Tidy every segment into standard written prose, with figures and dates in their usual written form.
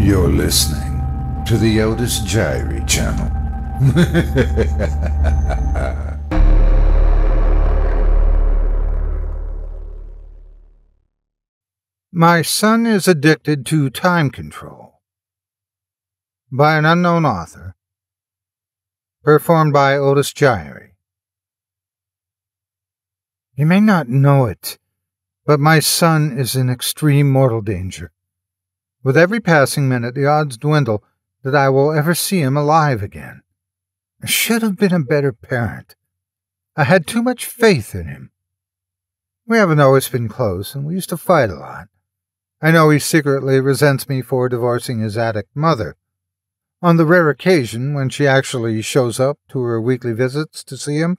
You're listening to the Otis Jiry channel. My Son is Addicted to Time Control by an unknown author. Performed by Otis Jiry. You may not know it, but my son is in extreme mortal danger. With every passing minute, the odds dwindle that I will ever see him alive again. I should have been a better parent. I had too much faith in him. We haven't always been close, and we used to fight a lot. I know he secretly resents me for divorcing his addict mother. On the rare occasion when she actually shows up to her weekly visits to see him,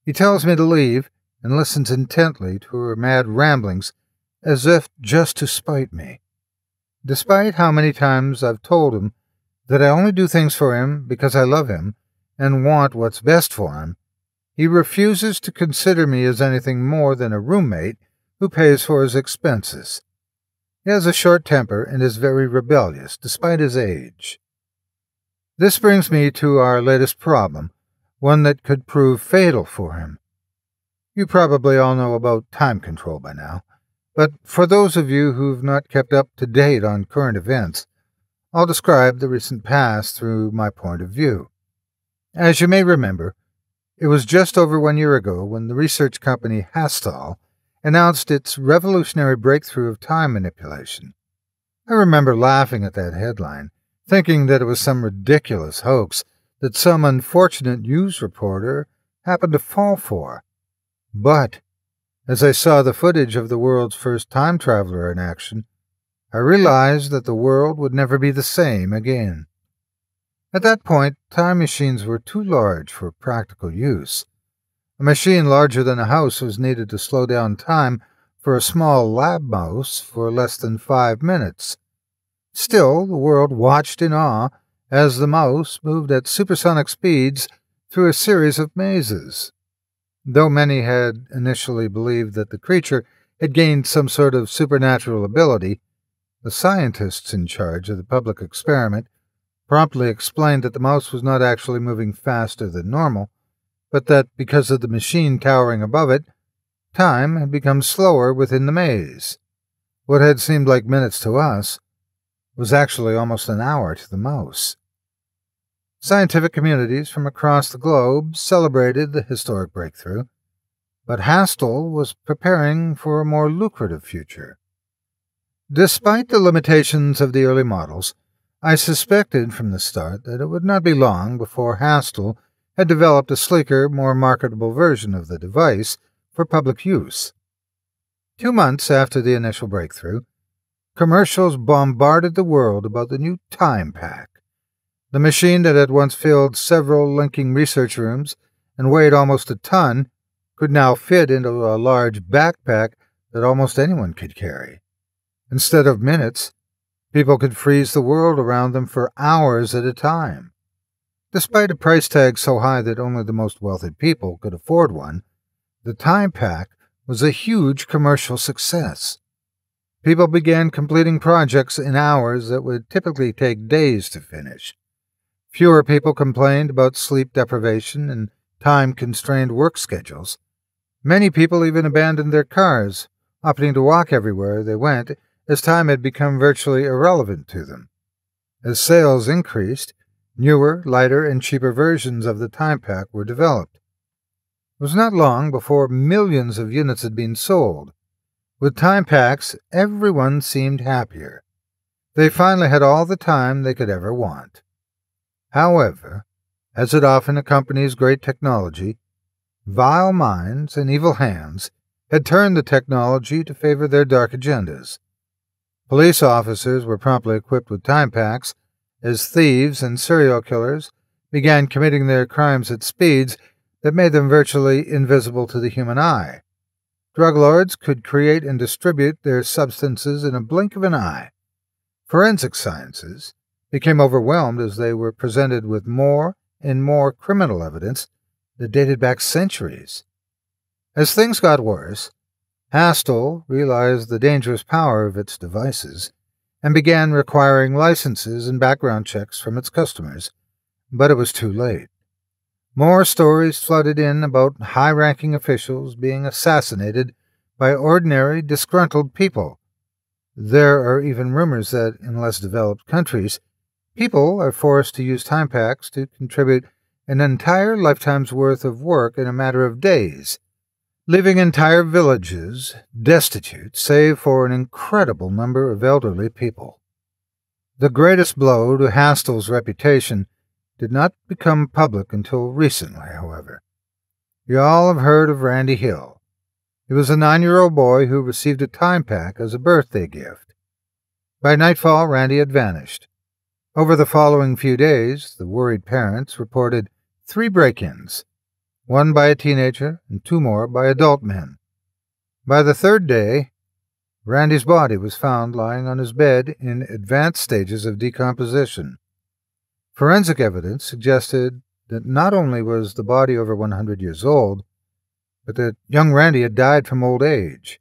he tells me to leave and listens intently to her mad ramblings as if just to spite me. Despite how many times I've told him that I only do things for him because I love him and want what's best for him, he refuses to consider me as anything more than a roommate who pays for his expenses. He has a short temper and is very rebellious, despite his age. This brings me to our latest problem, one that could prove fatal for him. You probably all know about time control by now, but for those of you who've not kept up to date on current events, I'll describe the recent past through my point of view. As you may remember, it was just over 1 year ago when the research company Hastal announced its revolutionary breakthrough of time manipulation. I remember laughing at that headline, thinking that it was some ridiculous hoax that some unfortunate news reporter happened to fall for. But as I saw the footage of the world's first time traveler in action, I realized that the world would never be the same again. At that point, time machines were too large for practical use. A machine larger than a house was needed to slow down time for a small lab mouse for less than 5 minutes. Still, the world watched in awe as the mouse moved at supersonic speeds through a series of mazes. Though many had initially believed that the creature had gained some sort of supernatural ability, the scientists in charge of the public experiment promptly explained that the mouse was not actually moving faster than normal, but that because of the machine towering above it, time had become slower within the maze. What had seemed like minutes to us was actually almost an hour to the mouse. Scientific communities from across the globe celebrated the historic breakthrough, but Hastal was preparing for a more lucrative future. Despite the limitations of the early models, I suspected from the start that it would not be long before Hastal had developed a sleeker, more marketable version of the device for public use. 2 months after the initial breakthrough, commercials bombarded the world about the new Time Pack. The machine that had once filled several linking research rooms and weighed almost a ton could now fit into a large backpack that almost anyone could carry. Instead of minutes, people could freeze the world around them for hours at a time. Despite a price tag so high that only the most wealthy people could afford one, the Time Pack was a huge commercial success. People began completing projects in hours that would typically take days to finish. Fewer people complained about sleep deprivation and time-constrained work schedules. Many people even abandoned their cars, opting to walk everywhere they went, as time had become virtually irrelevant to them. As sales increased, newer, lighter, and cheaper versions of the Time Pack were developed. It was not long before millions of units had been sold. With Time Packs, everyone seemed happier. They finally had all the time they could ever want. However, as it often accompanies great technology, vile minds and evil hands had turned the technology to favor their dark agendas. Police officers were promptly equipped with Time Packs as thieves and serial killers began committing their crimes at speeds that made them virtually invisible to the human eye. Drug lords could create and distribute their substances in a blink of an eye. Forensic sciences became overwhelmed as they were presented with more and more criminal evidence that dated back centuries. As things got worse, Hastal realized the dangerous power of its devices and began requiring licenses and background checks from its customers, but it was too late. More stories flooded in about high-ranking officials being assassinated by ordinary, disgruntled people. There are even rumors that, in less developed countries, people are forced to use time packs to contribute an entire lifetime's worth of work in a matter of days, leaving entire villages destitute save for an incredible number of elderly people. The greatest blow to Hastel's reputation did not become public until recently, however. You all have heard of Randy Hill. He was a 9-year-old boy who received a time pack as a birthday gift. By nightfall, Randy had vanished. Over the following few days, the worried parents reported 3 break-ins, 1 by a teenager and 2 more by adult men. By the 3rd day, Randy's body was found lying on his bed in advanced stages of decomposition. Forensic evidence suggested that not only was the body over 100 years old, but that young Randy had died from old age.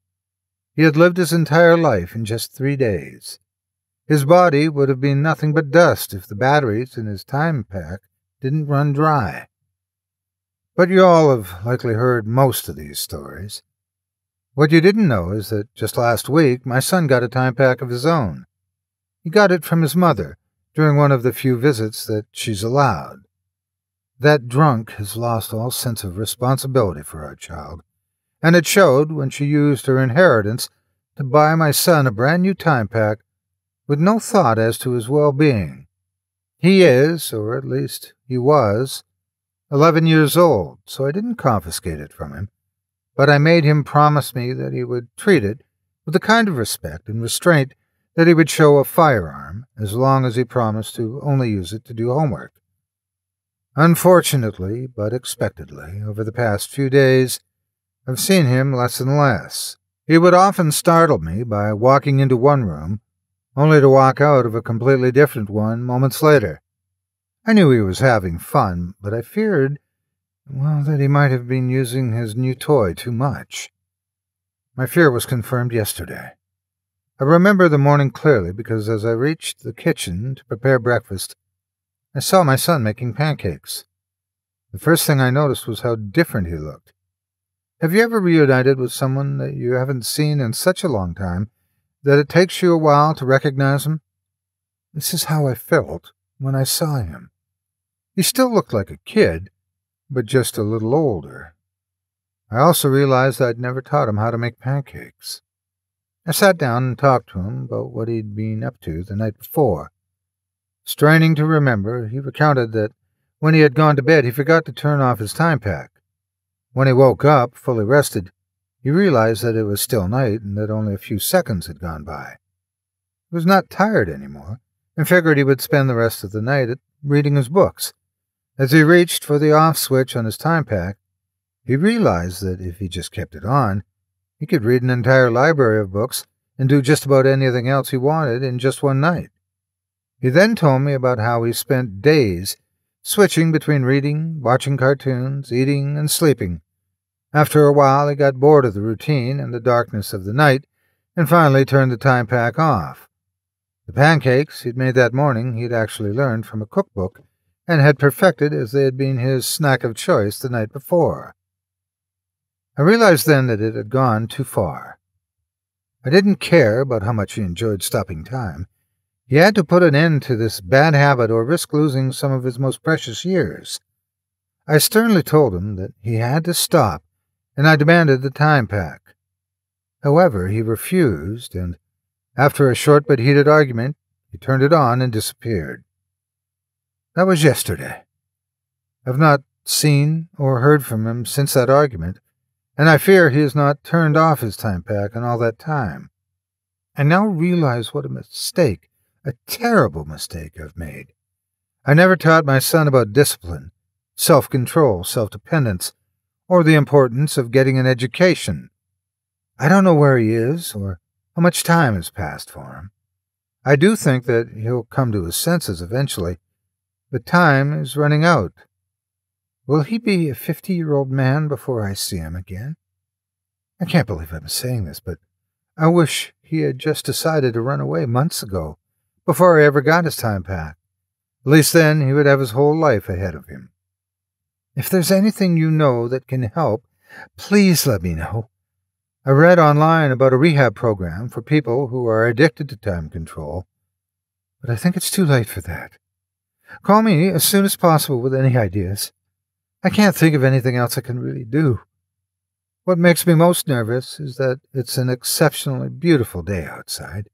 He had lived his entire life in just 3 days. His body would have been nothing but dust if the batteries in his time pack didn't run dry. But you all have likely heard most of these stories. What you didn't know is that just last week my son got a time pack of his own. He got it from his mother during one of the few visits that she's allowed. That drunk has lost all sense of responsibility for our child, and it showed when she used her inheritance to buy my son a brand-new time pack with no thought as to his well-being. He is, or at least he was, 11 years old, so I didn't confiscate it from him, but I made him promise me that he would treat it with the kind of respect and restraint that he would show a firearm, as long as he promised to only use it to do homework. Unfortunately, but expectedly, over the past few days, I've seen him less and less. He would often startle me by walking into one room, only to walk out of a completely different one moments later. I knew he was having fun, but I feared, that he might have been using his new toy too much. My fear was confirmed yesterday. I remember the morning clearly because as I reached the kitchen to prepare breakfast, I saw my son making pancakes. The first thing I noticed was how different he looked. Have you ever reunited with someone that you haven't seen in such a long time that it takes you a while to recognize him? This is how I felt when I saw him. He still looked like a kid, but just a little older. I also realized I'd never taught him how to make pancakes. I sat down and talked to him about what he'd been up to the night before. Straining to remember, he recounted that when he had gone to bed, he forgot to turn off his time pack. When he woke up, fully rested, he realized that it was still night and that only a few seconds had gone by. He was not tired anymore, and figured he would spend the rest of the night reading his books. As he reached for the off switch on his time pack, he realized that if he just kept it on, he could read an entire library of books and do just about anything else he wanted in just one night. He then told me about how he spent days switching between reading, watching cartoons, eating, and sleeping. After a while, he got bored of the routine and the darkness of the night, and finally turned the time pack off. The pancakes he'd made that morning he'd actually learned from a cookbook and had perfected as they had been his snack of choice the night before. I realized then that it had gone too far. I didn't care about how much he enjoyed stopping time. He had to put an end to this bad habit or risk losing some of his most precious years. I sternly told him that he had to stop, and I demanded the time pack. However, he refused, and after a short but heated argument, he turned it on and disappeared. That was yesterday. I've not seen or heard from him since that argument, and I fear he has not turned off his time pack in all that time. I now realize what a mistake, a terrible mistake I've made. I never taught my son about discipline, self-control, self-dependence, or the importance of getting an education. I don't know where he is or how much time has passed for him. I do think that he'll come to his senses eventually, but time is running out. Will he be a 50-year-old man before I see him again? I can't believe I'm saying this, but I wish he had just decided to run away months ago, before he ever got his time back. At least then he would have his whole life ahead of him. If there's anything you know that can help, please let me know. I read online about a rehab program for people who are addicted to time control, but I think it's too late for that. Call me as soon as possible with any ideas. I can't think of anything else I can really do. What makes me most nervous is that it's an exceptionally beautiful day outside.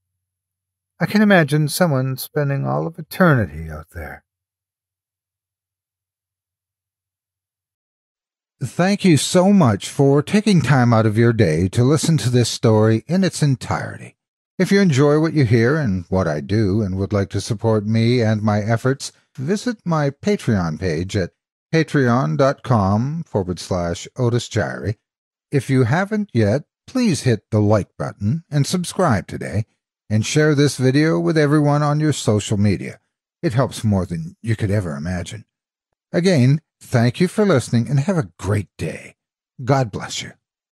I can imagine someone spending all of eternity out there. Thank you so much for taking time out of your day to listen to this story in its entirety. If you enjoy what you hear and what I do and would like to support me and my efforts, visit my Patreon page at patreon.com/Otis Jiry. If you haven't yet, please hit the like button and subscribe today, and share this video with everyone on your social media. It helps more than you could ever imagine. Again, thank you for listening and have a great day. God bless you.